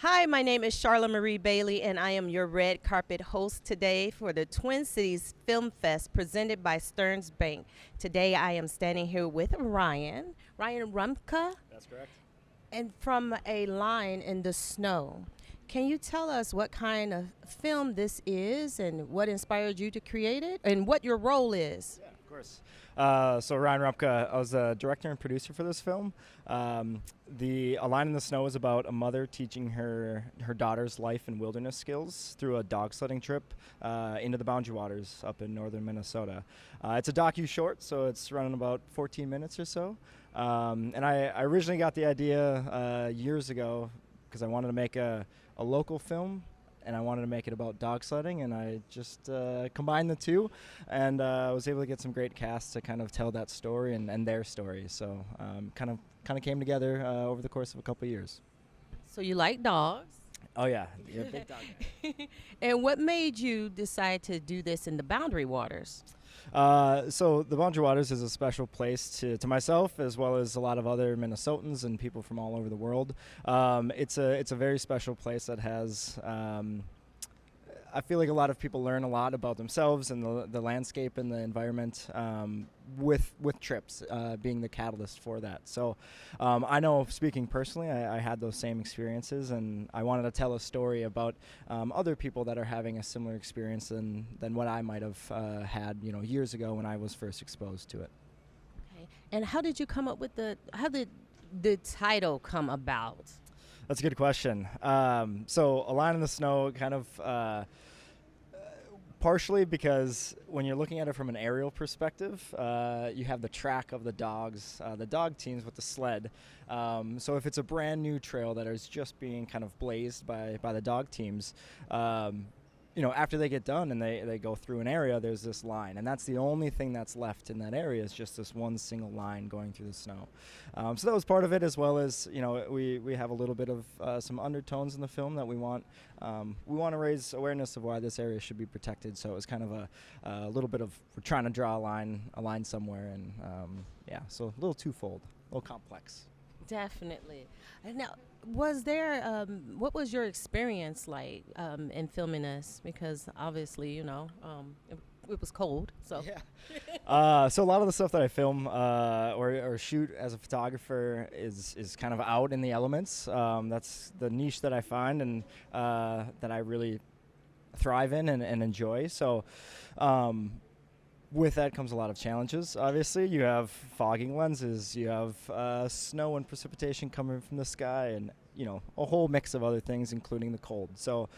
Hi, my name is Charlotte Marie Bailey, and I am your red carpet host today for the Twin Cities Film Fest presented by Stearns Bank. Today, I am standing here with Ryan Rumpca, That's correct. and from A Line in the Snow. Can you tell us what kind of film this is and what inspired you to create it and what your role is? Yeah, of course. So Ryan Rumpca, I was the director and producer for this film. The A Line in the Snow is about a mother teaching her daughter's life and wilderness skills through a dog sledding trip into the Boundary Waters up in northern Minnesota. It's a docu-short, so it's running about 14 minutes or so. And I originally got the idea years ago because I wanted to make a local film, and I wanted to make it about dog sledding, and I just combined the two, and was able to get some great casts to kind of tell that story and their story. So kind of came together over the course of a couple of years. So you like dogs. Oh yeah, big dog guy. And what made you decide to do this in the Boundary Waters? So the Boundary Waters is a special place to myself as well as a lot of other Minnesotans and people from all over the world. It's a very special place that has. I feel like a lot of people learn a lot about themselves and the landscape and the environment with trips being the catalyst for that. So I know, speaking personally, I had those same experiences, and I wanted to tell a story about other people that are having a similar experience than what I might have had, years ago when I was first exposed to it. Okay. And how did you come up with how did the title come about? That's a good question. So A Line in the Snow kind of partially because when you're looking at it from an aerial perspective, you have the track of the dogs, the dog teams with the sled. So if it's a brand new trail that is just being kind of blazed by the dog teams, after they get done and they go through an area, there's this line, and that's the only thing that's left in that area is just this one single line going through the snow. So that was part of it, as well as we have a little bit of some undertones in the film that we want to raise awareness of why this area should be protected. So it was kind of a little bit of, we're trying to draw a line somewhere, and so a little twofold, a little complex. Definitely. And now, was there what was your experience like in filming this? Because obviously, it was cold. So Yeah. So a lot of the stuff that I film or shoot as a photographer is kind of out in the elements. That's the niche that I find and that I really thrive in and enjoy. So with that comes a lot of challenges. Obviously, you have fogging lenses, you have snow and precipitation coming from the sky, and a whole mix of other things, including the cold. So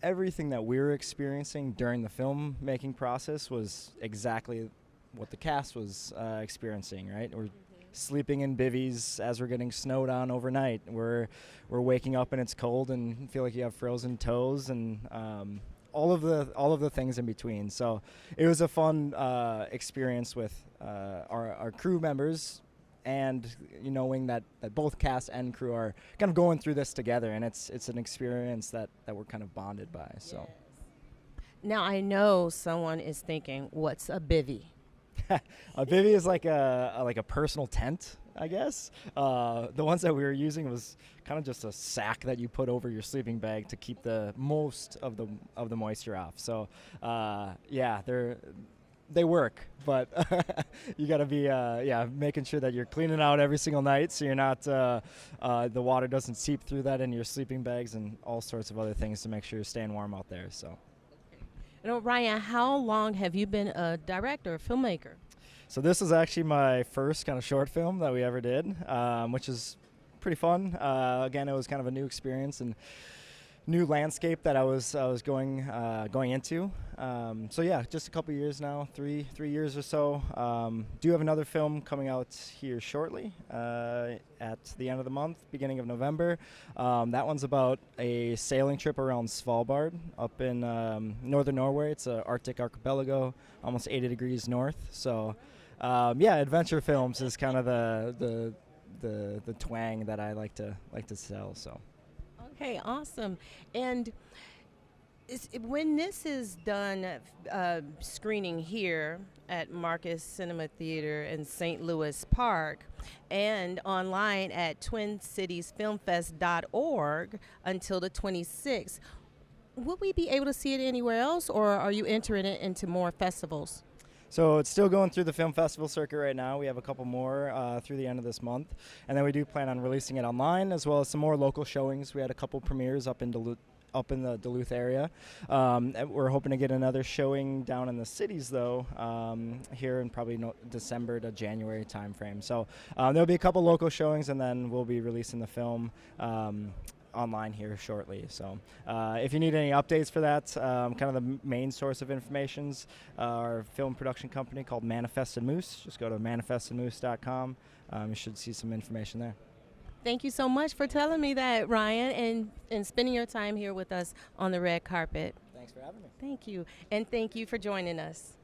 everything that we were experiencing during the film making process was exactly what the cast was experiencing. Right, we're sleeping in bivvies as we're getting snowed on overnight. We're waking up and it's cold and feel like you have frozen toes and all of the things in between. So it was a fun experience with our crew members, and knowing that both cast and crew are kind of going through this together, and it's an experience that we're kind of bonded by. So yes. Now I know someone is thinking, what's a bivvy? a bivvy is like a personal tent, I guess. The ones that we were using was kind of just a sack that you put over your sleeping bag to keep the most of the moisture off. So they work, but you got to be making sure that you're cleaning out every single night, so you're not the water doesn't seep through that into your sleeping bags and all sorts of other things to make sure you're staying warm out there. So. Ryan, how long have you been a director, a filmmaker? So this is actually my first kind of short film that we ever did, which is pretty fun. Again, it was kind of a new experience and new landscape that I was going into. So yeah, just a couple years now, three years or so. Do have another film coming out here shortly at the end of the month, beginning of November. That one's about a sailing trip around Svalbard up in northern Norway. It's an Arctic archipelago, almost 80 degrees north. So adventure films is kind of the twang that I like to sell. So. Okay, awesome. And When this is done, screening here at Marcus Cinema Theater in St. Louis Park and online at twincitiesfilmfest.org until the 26th, will we be able to see it anywhere else, or are you entering it into more festivals? So it's still going through the film festival circuit right now. We have a couple more through the end of this month, and then we do plan on releasing it online as well as some more local showings. We had a couple premieres up in the Duluth area. And we're hoping to get another showing down in the cities, though, here in probably December to January timeframe. So there'll be a couple local showings, and then we'll be releasing the film online here shortly. So if you need any updates for that, kind of the main source of information's our film production company called Manifest and Moose. Just go to manifestandmoose.com. You should see some information there. Thank you so much for telling me that, Ryan, and spending your time here with us on the red carpet. Thanks for having me. Thank you. And thank you for joining us.